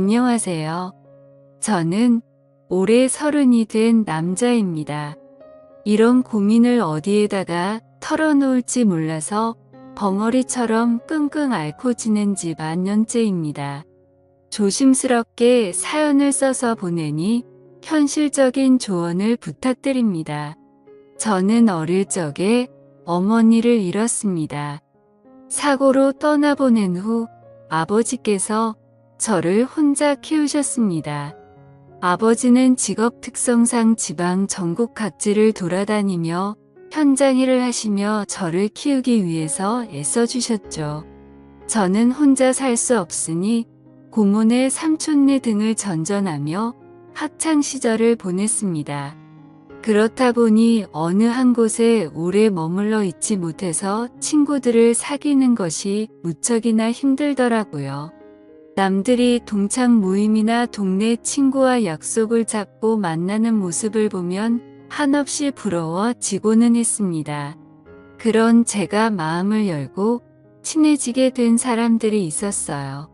안녕하세요. 저는 올해 30이 된 남자입니다. 이런 고민을 어디에다가 털어놓을지 몰라서 벙어리처럼 끙끙 앓고 지낸 지 만년째입니다. 조심스럽게 사연을 써서 보내니 현실적인 조언을 부탁드립니다. 저는 어릴 적에 어머니를 잃었습니다. 사고로 떠나보낸 후 아버지께서 저를 혼자 키우셨습니다. 아버지는 직업 특성상 지방 전국 각지를 돌아다니며 현장 일을 하시며 저를 키우기 위해서 애써주셨죠. 저는 혼자 살 수 없으니 고모네 삼촌네 등을 전전하며 학창 시절을 보냈습니다. 그렇다 보니 어느 한 곳에 오래 머물러 있지 못해서 친구들을 사귀는 것이 무척이나 힘들더라고요. 남들이 동창 모임이나 동네 친구와 약속을 잡고 만나는 모습을 보면 한없이 부러워지고는 했습니다. 그런 제가 마음을 열고 친해지게 된 사람들이 있었어요.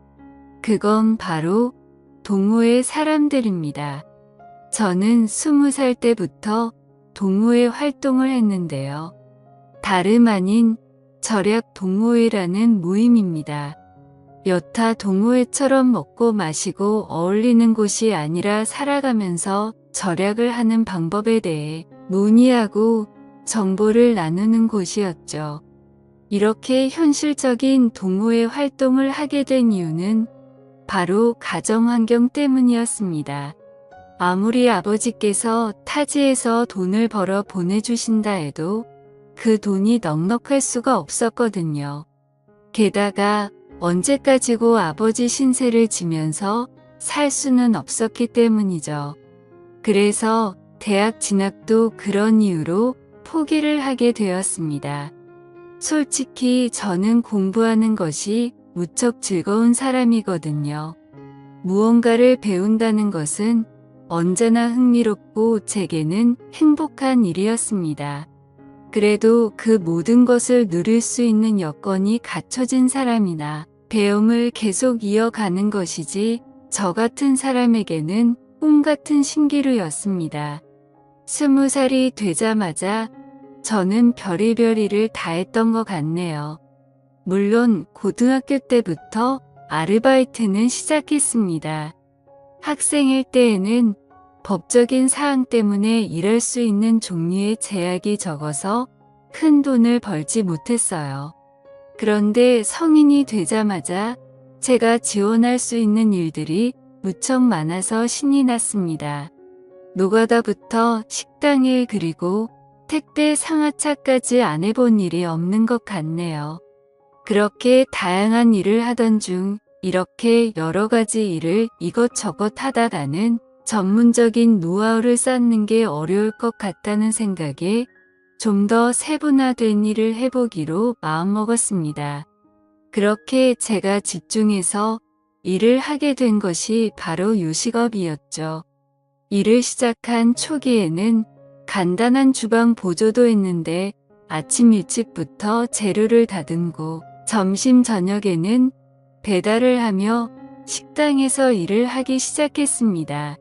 그건 바로 동호회 사람들입니다. 저는 20살 때부터 동호회 활동을 했는데요. 다름 아닌 절약 동호회라는 모임입니다. 여타 동호회처럼 먹고 마시고 어울리는 곳이 아니라 살아가면서 절약을 하는 방법에 대해 논의하고 정보를 나누는 곳이었죠. 이렇게 현실적인 동호회 활동을 하게 된 이유는 바로 가정환경 때문이었습니다. 아무리 아버지께서 타지에서 돈을 벌어 보내주신다 해도 그 돈이 넉넉할 수가 없었거든요. 게다가 언제까지고 아버지 신세를 지면서 살 수는 없었기 때문이죠. 그래서 대학 진학도 그런 이유로 포기를 하게 되었습니다. 솔직히 저는 공부하는 것이 무척 즐거운 사람이거든요. 무언가를 배운다는 것은 언제나 흥미롭고 제게는 행복한 일이었습니다. 그래도 그 모든 것을 누릴 수 있는 여건이 갖춰진 사람이나 배움을 계속 이어가는 것이지 저 같은 사람에게는 꿈 같은 신기루였습니다. 20살이 되자마자 저는 별의별 일을 다 했던 것 같네요. 물론 고등학교 때부터 아르바이트는 시작했습니다. 학생일 때에는 법적인 사항 때문에 일할 수 있는 종류의 제약이 적어서 큰 돈을 벌지 못했어요. 그런데 성인이 되자마자 제가 지원할 수 있는 일들이 무척 많아서 신이 났습니다. 노가다부터 식당일 그리고 택배 상하차까지 안 해본 일이 없는 것 같네요. 그렇게 다양한 일을 하던 중 이렇게 여러 가지 일을 이것저것 하다가는 전문적인 노하우를 쌓는 게 어려울 것 같다는 생각에 좀 더 세분화된 일을 해보기로 마음먹었습니다. 그렇게 제가 집중해서 일을 하게 된 것이 바로 요식업이었죠. 일을 시작한 초기에는 간단한 주방 보조도 했는데 아침 일찍부터 재료를 다듬고 점심 저녁에는 배달을 하며 식당에서 일을 하기 시작했습니다.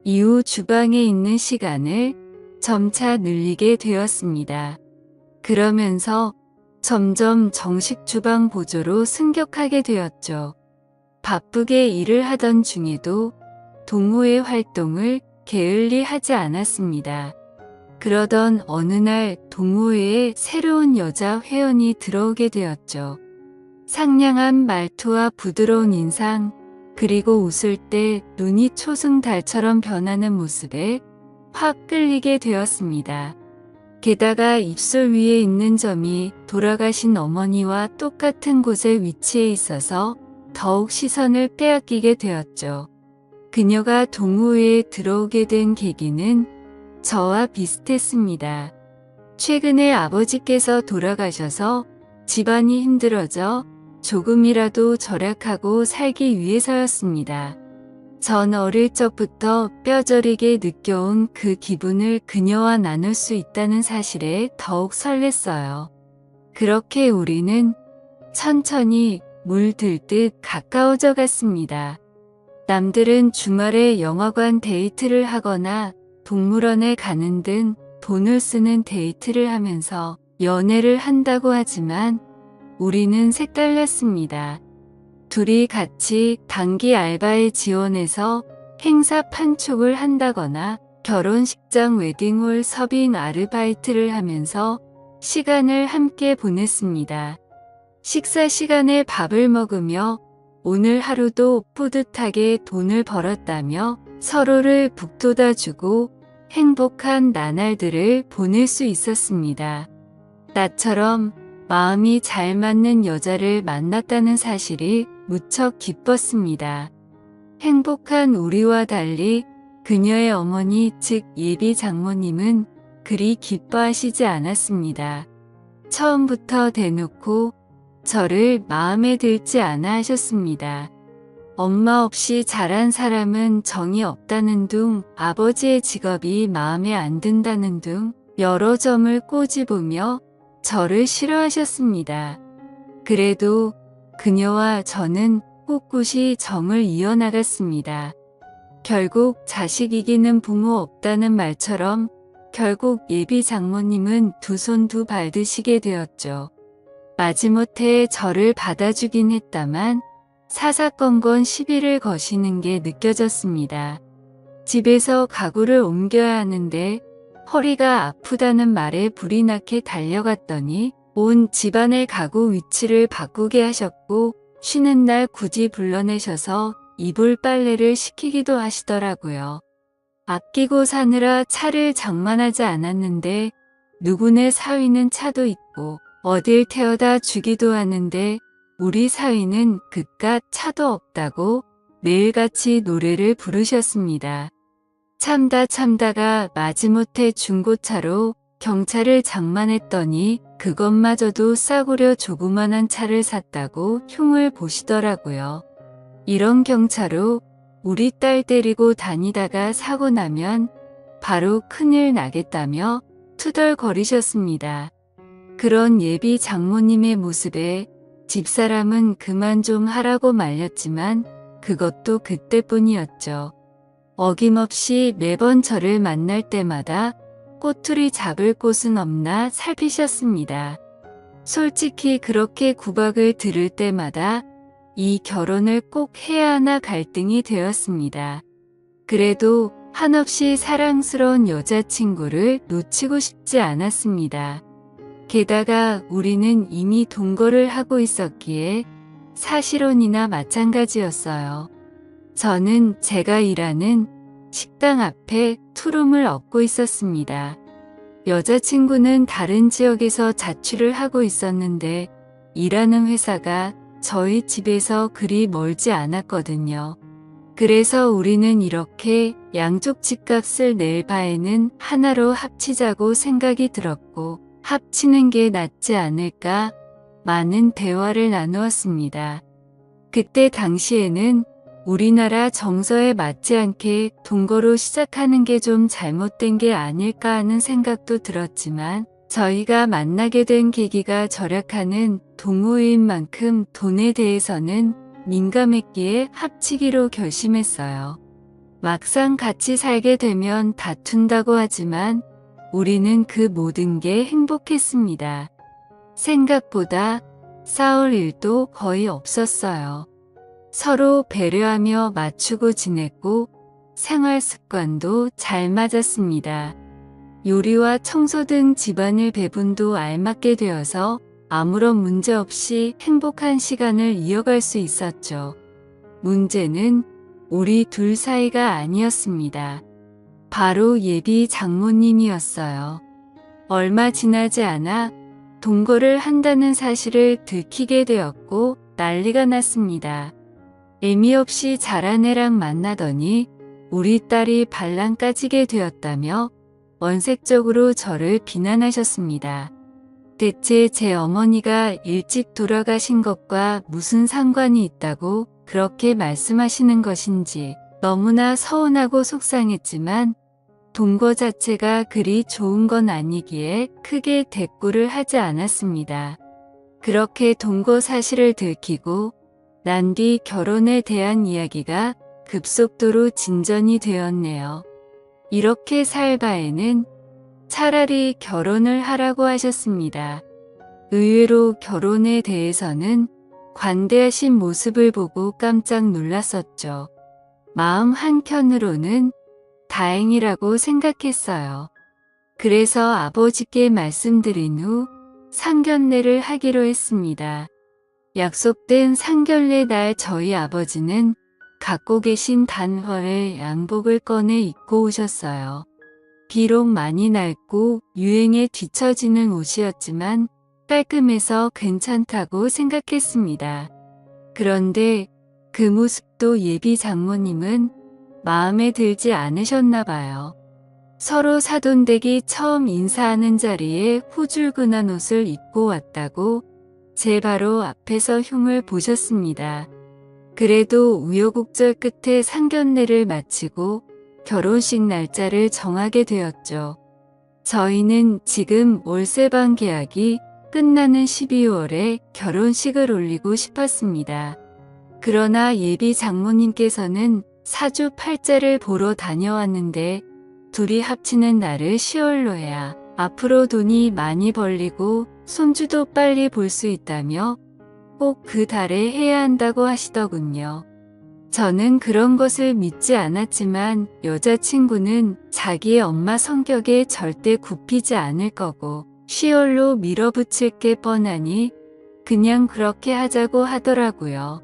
이후 주방에 있는 시간을 점차 늘리게 되었습니다. 그러면서 점점 정식 주방 보조로 승격하게 되었죠. 바쁘게 일을 하던 중에도 동호회 활동을 게을리 하지 않았습니다. 그러던 어느 날 동호회에 새로운 여자 회원이 들어오게 되었죠. 상냥한 말투와 부드러운 인상, 그리고 웃을 때 눈이 초승달처럼 변하는 모습에 확 끌리게 되었습니다. 게다가 입술 위에 있는 점이 돌아가신 어머니와 똑같은 곳에 위치해 있어서 더욱 시선을 빼앗기게 되었죠. 그녀가 동호회에 들어오게 된 계기는 저와 비슷했습니다. 최근에 아버지께서 돌아가셔서 집안이 힘들어져 조금이라도 절약하고 살기 위해서였습니다. 전 어릴 적부터 뼈저리게 느껴온 그 기분을 그녀와 나눌 수 있다는 사실에 더욱 설렜어요. 그렇게 우리는 천천히 물들듯 가까워져 갔습니다. 남들은 주말에 영화관 데이트를 하거나 동물원에 가는 등 돈을 쓰는 데이트를 하면서 연애를 한다고 하지만 우리는 색달랐습니다. 둘이 같이 단기 알바에 지원해서 행사 판촉을 한다거나 결혼식장 웨딩홀 서빙 아르바이트를 하면서 시간을 함께 보냈습니다. 식사 시간에 밥을 먹으며 오늘 하루도 뿌듯하게 돈을 벌었다며 서로를 북돋아주고 행복한 나날들을 보낼 수 있었습니다. 나처럼 마음이 잘 맞는 여자를 만났다는 사실이 무척 기뻤습니다. 행복한 우리와 달리 그녀의 어머니 즉 예비 장모님은 그리 기뻐하시지 않았습니다. 처음부터 대놓고 저를 마음에 들지 않아 하셨습니다. 엄마 없이 자란 사람은 정이 없다는 둥, 아버지의 직업이 마음에 안 든다는 둥 여러 점을 꼬집으며 저를 싫어하셨습니다. 그래도 그녀와 저는 꿋꿋이 정을 이어나갔습니다. 결국 자식 이기는 부모 없다는 말처럼 결국 예비 장모님은 두 손 두 발 드시게 되었죠. 마지못해 저를 받아주긴 했다만 사사건건 시비를 거시는 게 느껴졌습니다. 집에서 가구를 옮겨야 하는데 허리가 아프다는 말에 불이 나게 달려갔더니 온 집안의 가구 위치를 바꾸게 하셨고 쉬는 날 굳이 불러내셔서 이불 빨래를 시키기도 하시더라고요. 아끼고 사느라 차를 장만하지 않았는데 누구네 사위는 차도 있고 어딜 태워다 주기도 하는데 우리 사위는 그깟 차도 없다고 매일같이 노래를 부르셨습니다. 참다가 마지못해 중고차로 경차를 장만했더니 그것마저도 싸구려 조그만한 차를 샀다고 흉을 보시더라고요. 이런 경차로 우리 딸 데리고 다니다가 사고 나면 바로 큰일 나겠다며 투덜거리셨습니다. 그런 예비 장모님의 모습에 집사람은 그만 좀 하라고 말렸지만 그것도 그때뿐이었죠. 어김없이 매번 저를 만날 때마다 꼬투리 잡을 곳은 없나 살피셨습니다. 솔직히 그렇게 구박을 들을 때마다 이 결혼을 꼭 해야 하나 갈등이 되었습니다. 그래도 한없이 사랑스러운 여자친구를 놓치고 싶지 않았습니다. 게다가 우리는 이미 동거를 하고 있었기에 사실혼이나 마찬가지였어요. 저는 제가 일하는 식당 앞에 투룸을 얻고 있었습니다. 여자친구는 다른 지역에서 자취를 하고 있었는데 일하는 회사가 저희 집에서 그리 멀지 않았거든요. 그래서 우리는 이렇게 양쪽 집값을 낼 바에는 하나로 합치자고 생각이 들었고 합치는 게 낫지 않을까 많은 대화를 나누었습니다. 그때 당시에는 우리나라 정서에 맞지 않게 동거로 시작하는 게 좀 잘못된 게 아닐까 하는 생각도 들었지만 저희가 만나게 된 계기가 절약하는 동호회인 만큼 돈에 대해서는 민감했기에 합치기로 결심했어요. 막상 같이 살게 되면 다툰다고 하지만 우리는 그 모든 게 행복했습니다. 생각보다 싸울 일도 거의 없었어요. 서로 배려하며 맞추고 지냈고 생활 습관도 잘 맞았습니다. 요리와 청소 등 집안일 배분도 알맞게 되어서 아무런 문제 없이 행복한 시간을 이어갈 수 있었죠. 문제는 우리 둘 사이가 아니었습니다. 바로 예비 장모님이었어요. 얼마 지나지 않아 동거를 한다는 사실을 들키게 되었고 난리가 났습니다. 의미 없이 자란 애랑 만나더니 우리 딸이 반란 까지게 되었다며 원색적으로 저를 비난하셨습니다. 대체 제 어머니가 일찍 돌아가신 것과 무슨 상관이 있다고 그렇게 말씀하시는 것인지 너무나 서운하고 속상했지만 동거 자체가 그리 좋은 건 아니기에 크게 대꾸를 하지 않았습니다. 그렇게 동거 사실을 들키고 난 뒤 결혼에 대한 이야기가 급속도로 진전이 되었네요. 이렇게 살 바에는 차라리 결혼을 하라고 하셨습니다. 의외로 결혼에 대해서는 관대하신 모습을 보고 깜짝 놀랐었죠. 마음 한켠으로는 다행이라고 생각했어요. 그래서 아버지께 말씀드린 후 상견례를 하기로 했습니다. 약속된 상견례 날 저희 아버지는 갖고 계신 단화에 양복을 꺼내 입고 오셨어요. 비록 많이 낡고 유행에 뒤처지는 옷이었지만 깔끔해서 괜찮다고 생각했습니다. 그런데 그 모습도 예비 장모님은 마음에 들지 않으셨나 봐요. 서로 사돈댁이 처음 인사하는 자리에 후줄근한 옷을 입고 왔다고 제 바로 앞에서 흉을 보셨습니다. 그래도 우여곡절 끝에 상견례를 마치고 결혼식 날짜를 정하게 되었죠. 저희는 지금 월세방 계약이 끝나는 12월에 결혼식을 올리고 싶었습니다. 그러나 예비 장모님께서는 사주 팔자를 보러 다녀왔는데 둘이 합치는 날을 10월로 해야 앞으로 돈이 많이 벌리고 손주도 빨리 볼 수 있다며 꼭 그 달에 해야 한다고 하시더군요. 저는 그런 것을 믿지 않았지만 여자친구는 자기의 엄마 성격에 절대 굽히지 않을 거고 10월로 밀어붙일 게 뻔하니 그냥 그렇게 하자고 하더라고요.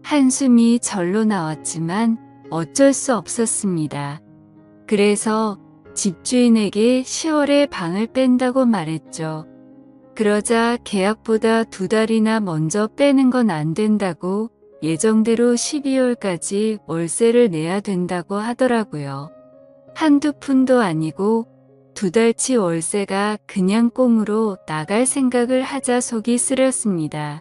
한숨이 절로 나왔지만 어쩔 수 없었습니다. 그래서 집주인에게 10월에 방을 뺀다고 말했죠. 그러자 계약보다 2달이나 먼저 빼는 건 안 된다고 예정대로 12월까지 월세를 내야 된다고 하더라고요. 한두 푼도 아니고 2달치 월세가 그냥 꽁으로 나갈 생각을 하자 속이 쓰렸습니다.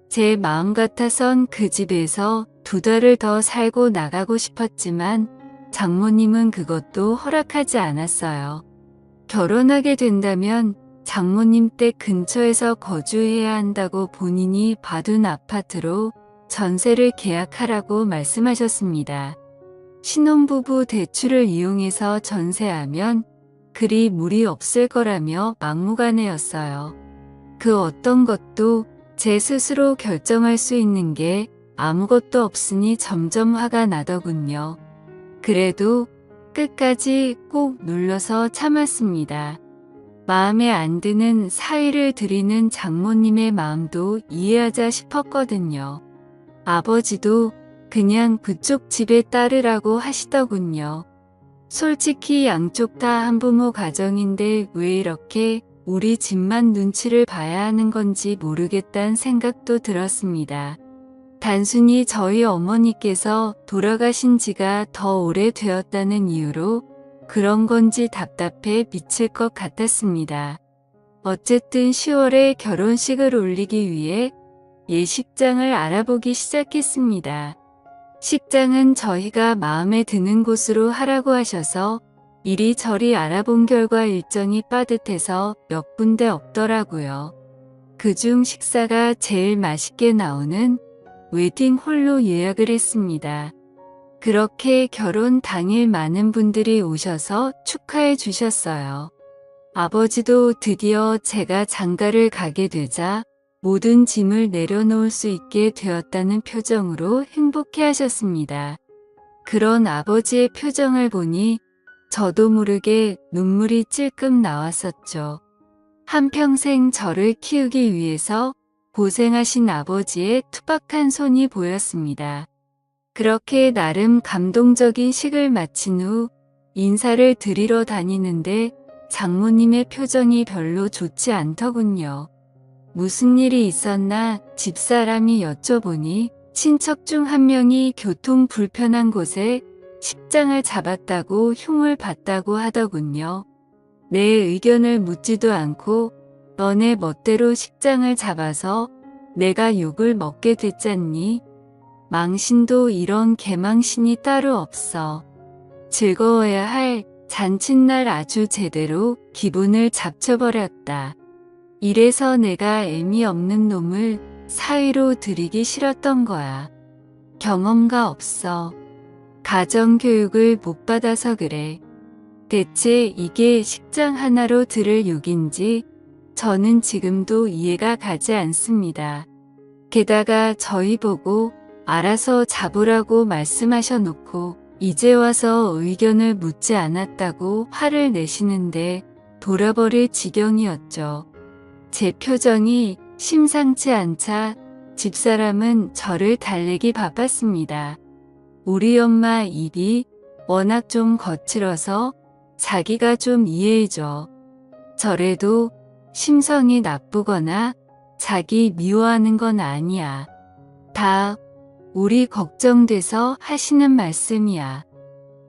제 마음 같아선 그 집에서 2달을 더 살고 나가고 싶었지만 장모님은 그것도 허락하지 않았어요. 결혼하게 된다면 장모님 댁 근처에서 거주해야 한다고 본인이 봐둔 아파트로 전세를 계약하라고 말씀하셨습니다. 신혼부부 대출을 이용해서 전세하면 그리 무리 없을 거라며 막무가내였어요. 그 어떤 것도 제 스스로 결정할 수 있는 게 아무것도 없으니 점점 화가 나더군요. 그래도 끝까지 꼭 눌러서 참았습니다. 마음에 안 드는 사위를 드리는 장모님의 마음도 이해하자 싶었거든요. 아버지도 그냥 그쪽 집에 따르라고 하시더군요. 솔직히 양쪽 다 한부모 가정인데 왜 이렇게 우리 집만 눈치를 봐야 하는 건지 모르겠다는 생각도 들었습니다. 단순히 저희 어머니께서 돌아가신 지가 더 오래되었다는 이유로 그런 건지 답답해 미칠 것 같았습니다. 어쨌든 10월에 결혼식을 올리기 위해 예식장을 알아보기 시작했습니다. 식장은 저희가 마음에 드는 곳으로 하라고 하셔서 이리저리 알아본 결과 일정이 빠듯해서 몇 군데 없더라고요. 그중 식사가 제일 맛있게 나오는 웨딩홀로 예약을 했습니다. 그렇게 결혼 당일 많은 분들이 오셔서 축하해 주셨어요. 아버지도 드디어 제가 장가를 가게 되자 모든 짐을 내려놓을 수 있게 되었다는 표정으로 행복해 하셨습니다. 그런 아버지의 표정을 보니 저도 모르게 눈물이 찔끔 나왔었죠. 한평생 저를 키우기 위해서 고생하신 아버지의 투박한 손이 보였습니다. 그렇게 나름 감동적인 식을 마친 후 인사를 드리러 다니는데 장모님의 표정이 별로 좋지 않더군요. 무슨 일이 있었나 집사람이 여쭤보니 친척 중 한 명이 교통 불편한 곳에 식장을 잡았다고 흉을 봤다고 하더군요. 내 의견을 묻지도 않고 너네 멋대로 식장을 잡아서 내가 욕을 먹게 됐잖니. 망신도 이런 개망신이 따로 없어. 즐거워야 할 잔칫날 아주 제대로 기분을 잡쳐버렸다. 이래서 내가 애미 없는 놈을 사위로 들이기 싫었던 거야. 경험가 없어. 가정교육을 못 받아서 그래. 대체 이게 식장 하나로 들을 욕인지 저는 지금도 이해가 가지 않습니다. 게다가 저희 보고 알아서 잡으라고 말씀하셔 놓고 이제 와서 의견을 묻지 않았다고 화를 내시는데 돌아버릴 지경이었죠. 제 표정이 심상치 않자 집사람은 저를 달래기 바빴습니다. 우리 엄마 입이 워낙 좀 거칠어서 자기가 좀 이해해줘. 저래도 심성이 나쁘거나 자기 미워하는 건 아니야. 다 우리 걱정돼서 하시는 말씀이야.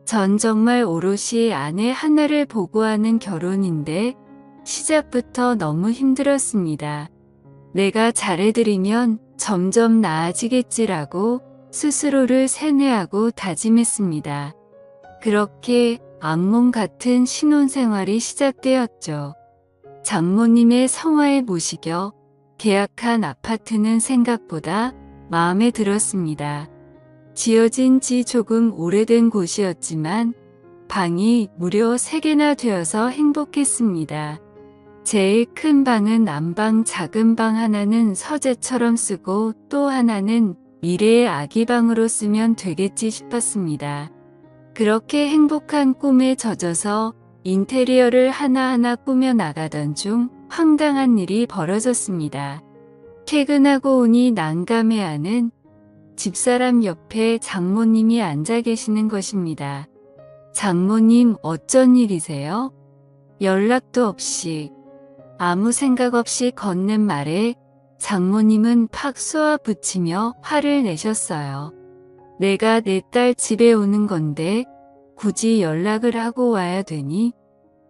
전 정말 오롯이 아내 하나를 보고하는 결혼인데 시작부터 너무 힘들었습니다. 내가 잘해드리면 점점 나아지겠지라고 스스로를 세뇌하고 다짐했습니다. 그렇게 악몽 같은 신혼생활이 시작되었죠. 장모님의 성화에 모시겨 계약한 아파트는 생각보다 마음에 들었습니다. 지어진 지 조금 오래된 곳이었지만 방이 무려 3개나 되어서 행복했습니다. 제일 큰 방은 안방, 작은 방 하나는 서재처럼 쓰고 또 하나는 미래의 아기 방으로 쓰면 되겠지 싶었습니다. 그렇게 행복한 꿈에 젖어서 인테리어를 하나하나 꾸며 나가던 중 황당한 일이 벌어졌습니다. 퇴근하고 오니 난감해하는 집사람 옆에 장모님이 앉아 계시는 것입니다. 장모님 어쩐 일이세요? 연락도 없이 아무 생각 없이 건넨 말에 장모님은 팍 쏘아붙이며 화를 내셨어요. 내가 내 딸 집에 오는 건데 굳이 연락을 하고 와야 되니?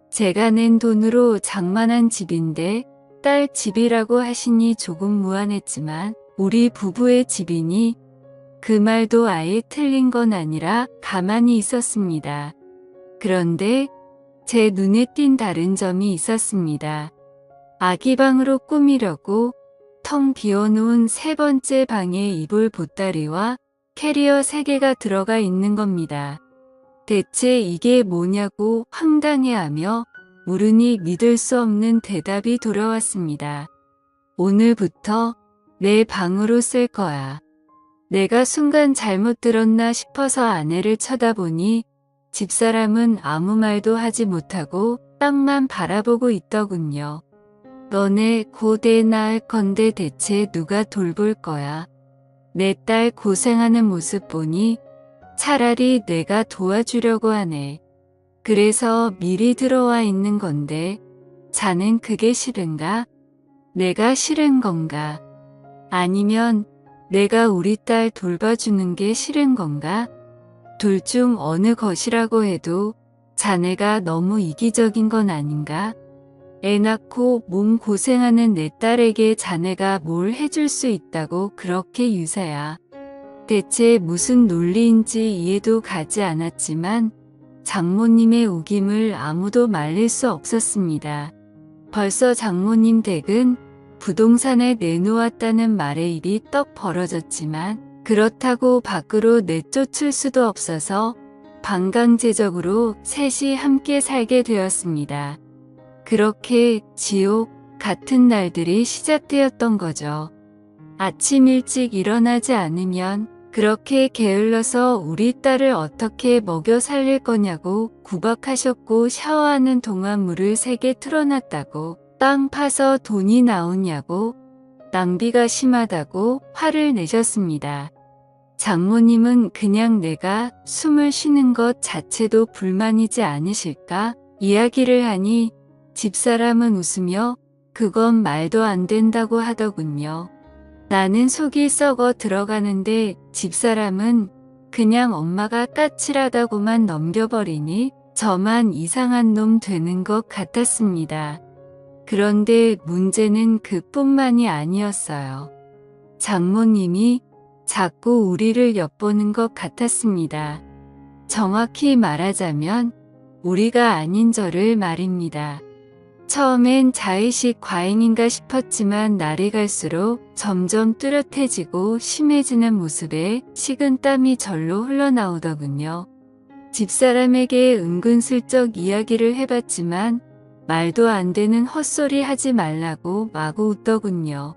제가 낸 돈으로 장만한 집인데 딸 집이라고 하시니 조금 무안했지만 우리 부부의 집이니 그 말도 아예 틀린 건 아니라 가만히 있었습니다. 그런데 제 눈에 띈 다른 점이 있었습니다. 아기방으로 꾸미려고 텅 비워놓은 3번째 방에 이불 보따리와 캐리어 3개가 들어가 있는 겁니다. 대체 이게 뭐냐고 황당해하며 물으니 믿을 수 없는 대답이 돌아왔습니다. 오늘부터 내 방으로 쓸 거야. 내가 순간 잘못 들었나 싶어서 아내를 쳐다보니 집사람은 아무 말도 하지 못하고 땅만 바라보고 있더군요. 너네 곧 애 낳을 건데 대체 누가 돌볼 거야? 내 딸 고생하는 모습 보니 차라리 내가 도와주려고 하네. 그래서 미리 들어와 있는 건데 자넨 그게 싫은가? 내가 싫은 건가? 아니면 내가 우리 딸 돌봐주는 게 싫은 건가? 둘 중 어느 것이라고 해도 자네가 너무 이기적인 건 아닌가? 애 낳고 몸 고생하는 내 딸에게 자네가 뭘 해줄 수 있다고 그렇게 유사야. 대체 무슨 논리인지 이해도 가지 않았지만 장모님의 우김을 아무도 말릴 수 없었습니다. 벌써 장모님 댁은 부동산에 내놓았다는 말에 입이 떡 벌어졌지만 그렇다고 밖으로 내쫓을 수도 없어서 반강제적으로 셋이 함께 살게 되었습니다. 그렇게 지옥 같은 날들이 시작되었던 거죠. 아침 일찍 일어나지 않으면 그렇게 게을러서 우리 딸을 어떻게 먹여 살릴 거냐고 구박하셨고 샤워하는 동안 물을 3개 틀어놨다고 땅 파서 돈이 나오냐고 낭비가 심하다고 화를 내셨습니다. 장모님은 그냥 내가 숨을 쉬는 것 자체도 불만이지 않으실까 이야기를 하니 집사람은 웃으며 그건 말도 안 된다고 하더군요. 나는 속이 썩어 들어가는데 집사람은 그냥 엄마가 까칠하다고만 넘겨버리니 저만 이상한 놈 되는 것 같았습니다. 그런데 문제는 그뿐만이 아니었어요. 장모님이 자꾸 우리를 엿보는 것 같았습니다. 정확히 말하자면 우리가 아닌 저를 말입니다. 처음엔 자의식 과잉인가 싶었지만 날이 갈수록 점점 뚜렷해지고 심해지는 모습에 식은땀이 절로 흘러나오더군요. 집사람에게 은근슬쩍 이야기를 해봤지만 말도 안 되는 헛소리 하지 말라고 마구 웃더군요.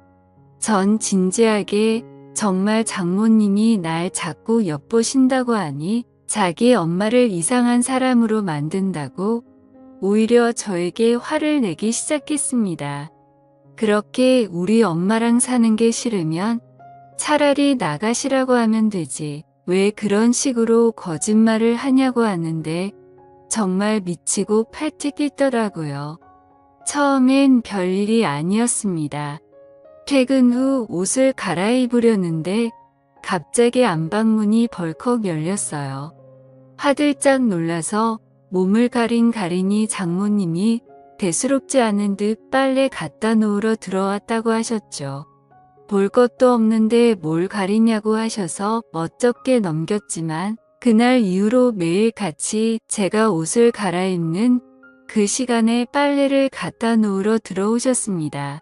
전 진지하게 정말 장모님이 날 자꾸 엿보신다고 하니 자기 엄마를 이상한 사람으로 만든다고 오히려 저에게 화를 내기 시작했습니다. 그렇게 우리 엄마랑 사는 게 싫으면 차라리 나가시라고 하면 되지. 왜 그런 식으로 거짓말을 하냐고 하는데 정말 미치고 팔뚝 뛰더라고요. 처음엔 별일이 아니었습니다. 퇴근 후 옷을 갈아입으려는데 갑자기 안방문이 벌컥 열렸어요. 화들짝 놀라서 몸을 가리니 장모님이 대수롭지 않은 듯 빨래 갖다 놓으러 들어왔다고 하셨죠. 볼 것도 없는데 뭘 가리냐고 하셔서 멋쩍게 넘겼지만 그날 이후로 매일 같이 제가 옷을 갈아입는 그 시간에 빨래를 갖다 놓으러 들어오셨습니다.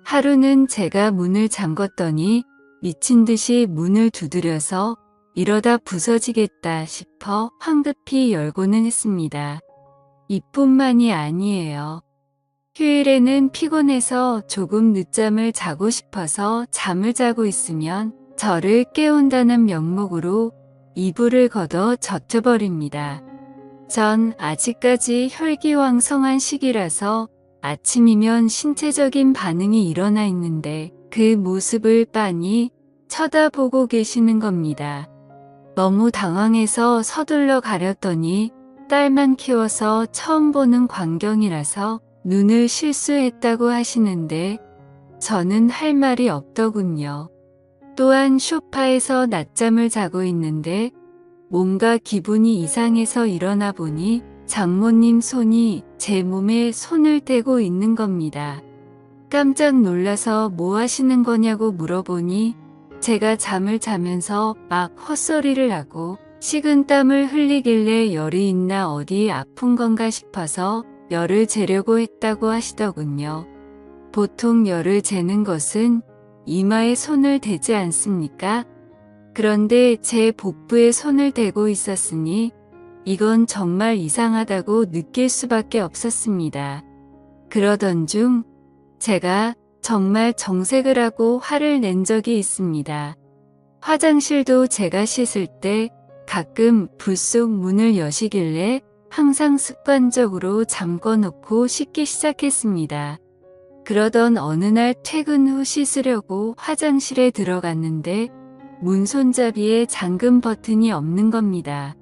하루는 제가 문을 잠궜더니 미친 듯이 문을 두드려서 이러다 부서지겠다 싶어 황급히 열고는 했습니다. 이뿐만이 아니에요. 휴일에는 피곤해서 조금 늦잠을 자고 싶어서 잠을 자고 있으면 저를 깨운다는 명목으로 이불을 걷어 젖혀버립니다. 전 아직까지 혈기왕성한 시기라서 아침이면 신체적인 반응이 일어나 있는데 그 모습을 빤히 쳐다보고 계시는 겁니다. 너무 당황해서 서둘러 가렸더니 딸만 키워서 처음 보는 광경이라서 눈을 실수했다고 하시는데 저는 할 말이 없더군요. 또한 소파에서 낮잠을 자고 있는데 뭔가 기분이 이상해서 일어나 보니 장모님 손이 제 몸에 손을 대고 있는 겁니다. 깜짝 놀라서 뭐 하시는 거냐고 물어보니 제가 잠을 자면서 막 헛소리를 하고 식은땀을 흘리길래 열이 있나 어디 아픈 건가 싶어서 열을 재려고 했다고 하시더군요. 보통 열을 재는 것은 이마에 손을 대지 않습니까? 그런데 제 복부에 손을 대고 있었으니 이건 정말 이상하다고 느낄 수밖에 없었습니다. 그러던 중 제가 정말 정색을 하고 화를 낸 적이 있습니다. 화장실도 제가 씻을 때 가끔 불쑥 문을 여시길래 항상 습관적으로 잠궈놓고 씻기 시작했습니다. 그러던 어느 날 퇴근 후 씻으려고 화장실에 들어갔는데 문 손잡이에 잠금 버튼이 없는 겁니다.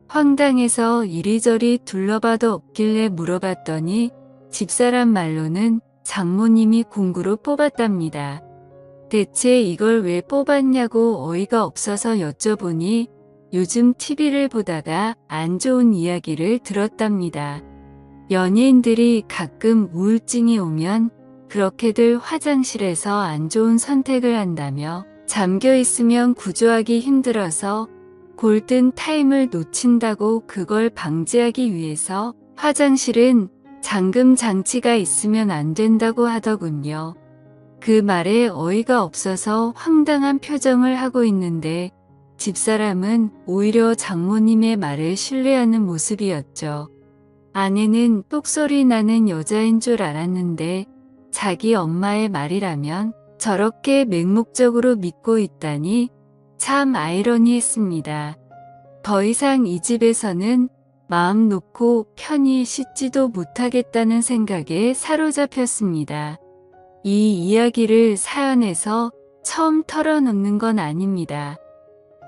황당해서 이리저리 둘러봐도 없길래 물어봤더니 집사람 말로는 장모님이 공구로 뽑았답니다. 대체 이걸 왜 뽑았냐고 어이가 없어서 여쭤보니 요즘 TV를 보다가 안 좋은 이야기를 들었답니다. 연예인들이 가끔 우울증이 오면 그렇게들 화장실에서 안 좋은 선택을 한다며 잠겨 있으면 구조하기 힘들어서 골든 타임을 놓친다고 그걸 방지하기 위해서 화장실은 잠금 장치가 있으면 안 된다고 하더군요. 그 말에 어이가 없어서 황당한 표정을 하고 있는데 집사람은 오히려 장모님의 말을 신뢰하는 모습이었죠. 아내는 똑소리 나는 여자인 줄 알았는데 자기 엄마의 말이라면 저렇게 맹목적으로 믿고 있다니 참 아이러니했습니다. 더 이상 이 집에서는 마음 놓고 편히 씻지도 못하겠다는 생각에 사로잡혔습니다. 이 이야기를 사연에서 처음 털어놓는 건 아닙니다.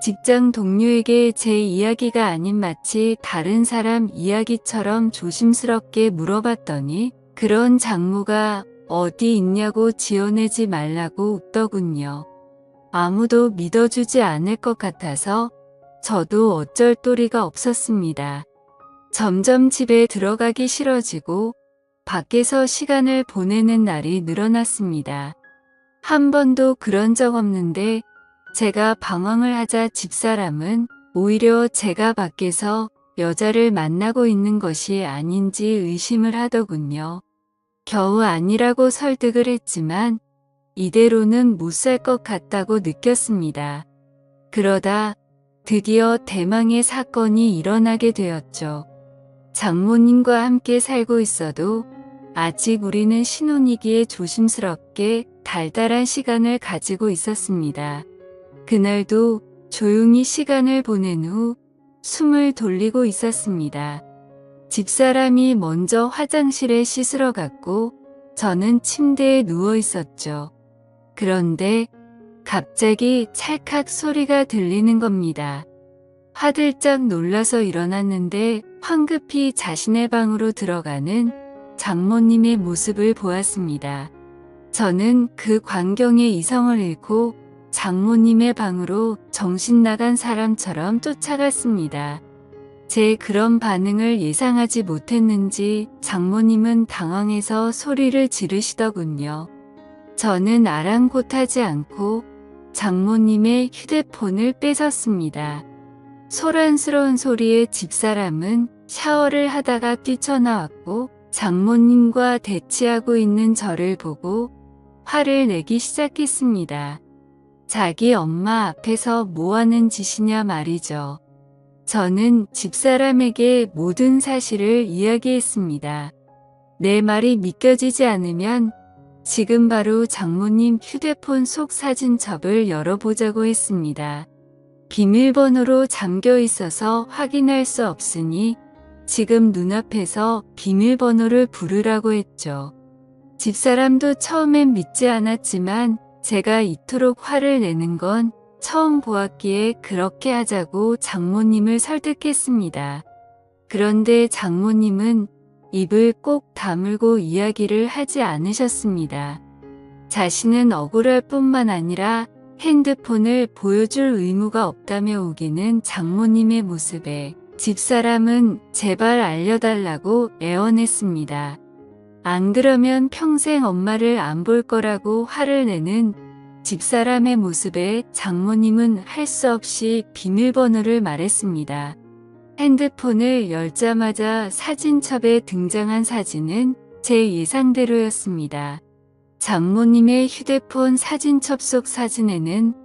직장 동료에게 제 이야기가 아닌 마치 다른 사람 이야기처럼 조심스럽게 물어봤더니 그런 장모가 어디 있냐고 지어내지 말라고 웃더군요. 아무도 믿어주지 않을 것 같아서 저도 어쩔 도리가 없었습니다. 점점 집에 들어가기 싫어지고 밖에서 시간을 보내는 날이 늘어났습니다. 한 번도 그런 적 없는데 제가 방황을 하자 집사람은 오히려 제가 밖에서 여자를 만나고 있는 것이 아닌지 의심을 하더군요. 겨우 아니라고 설득을 했지만 이대로는 못 살 것 같다고 느꼈습니다. 그러다 드디어 대망의 사건이 일어나게 되었죠. 장모님과 함께 살고 있어도 아직 우리는 신혼이기에 조심스럽게 달달한 시간을 가지고 있었습니다. 그날도 조용히 시간을 보낸 후 숨을 돌리고 있었습니다. 집사람이 먼저 화장실에 씻으러 갔고 저는 침대에 누워 있었죠. 그런데 갑자기 찰칵 소리가 들리는 겁니다. 화들짝 놀라서 일어났는데 황급히 자신의 방으로 들어가는 장모님의 모습을 보았습니다. 저는 그 광경에 이성을 잃고 장모님의 방으로 정신 나간 사람처럼 쫓아갔습니다. 제 그런 반응을 예상하지 못했는지 장모님은 당황해서 소리를 지르시더군요. 저는 아랑곳하지 않고 장모님의 휴대폰을 뺏었습니다. 소란스러운 소리에 집사람은 샤워를 하다가 뛰쳐나왔고 장모님과 대치하고 있는 저를 보고 화를 내기 시작했습니다. 자기 엄마 앞에서 뭐하는 짓이냐 말이죠. 저는 집사람에게 모든 사실을 이야기했습니다. 내 말이 믿겨지지 않으면 지금 바로 장모님 휴대폰 속 사진첩을 열어보자고 했습니다. 비밀번호로 잠겨 있어서 확인할 수 없으니 지금 눈앞에서 비밀번호를 부르라고 했죠. 집사람도 처음엔 믿지 않았지만 제가 이토록 화를 내는 건 처음 보았기에 그렇게 하자고 장모님을 설득했습니다. 그런데 장모님은 입을 꼭 다물고 이야기를 하지 않으셨습니다. 자신은 억울할 뿐만 아니라 핸드폰을 보여줄 의무가 없다며 우기는 장모님의 모습에 집사람은 제발 알려달라고 애원했습니다. 안 그러면 평생 엄마를 안 볼 거라고 화를 내는 집사람의 모습에 장모님은 할 수 없이 비밀번호를 말했습니다. 핸드폰을 열자마자 사진첩에 등장한 사진은 제 예상대로였습니다. 장모님의 휴대폰 사진첩 속 사진에는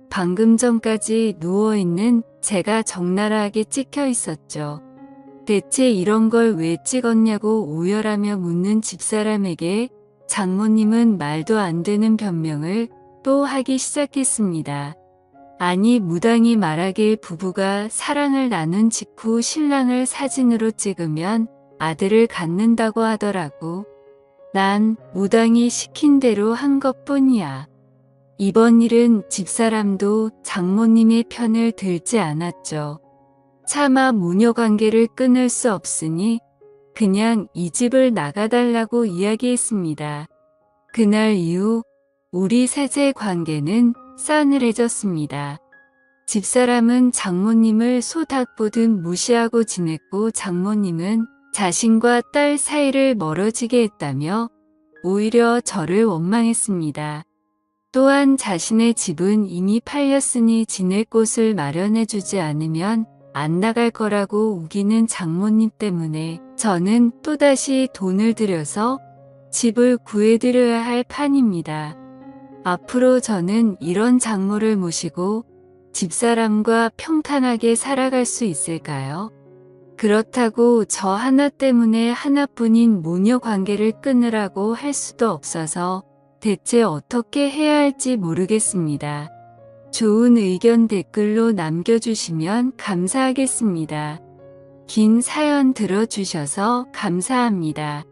방금 전까지 누워있는 제가 적나라하게 찍혀 있었죠. 대체 이런 걸 왜 찍었냐고 오열하며 묻는 집사람에게 장모님은 말도 안 되는 변명을 또 하기 시작했습니다. 아니 무당이 말하길 부부가 사랑을 나눈 직후 신랑을 사진으로 찍으면 아들을 갖는다고 하더라고. 난 무당이 시킨 대로 한 것뿐이야. 이번 일은 집사람도 장모님의 편을 들지 않았죠. 차마 모녀 관계를 끊을 수 없으니 그냥 이 집을 나가달라고 이야기했습니다. 그날 이후 우리 셋의 관계는 싸늘해졌습니다. 집사람은 장모님을 소닥보듯 무시하고 지냈고 장모님은 자신과 딸 사이를 멀어지게 했다며 오히려 저를 원망했습니다. 또한 자신의 집은 이미 팔렸으니 지낼 곳을 마련해주지 않으면 안 나갈 거라고 우기는 장모님 때문에 저는 또다시 돈을 들여서 집을 구해드려야 할 판입니다. 앞으로 저는 이런 장모를 모시고 집사람과 평탄하게 살아갈 수 있을까요? 그렇다고 저 하나 때문에 하나뿐인 모녀 관계를 끊으라고 할 수도 없어서 대체 어떻게 해야 할지 모르겠습니다. 좋은 의견 댓글로 남겨주시면 감사하겠습니다. 긴 사연 들어주셔서 감사합니다.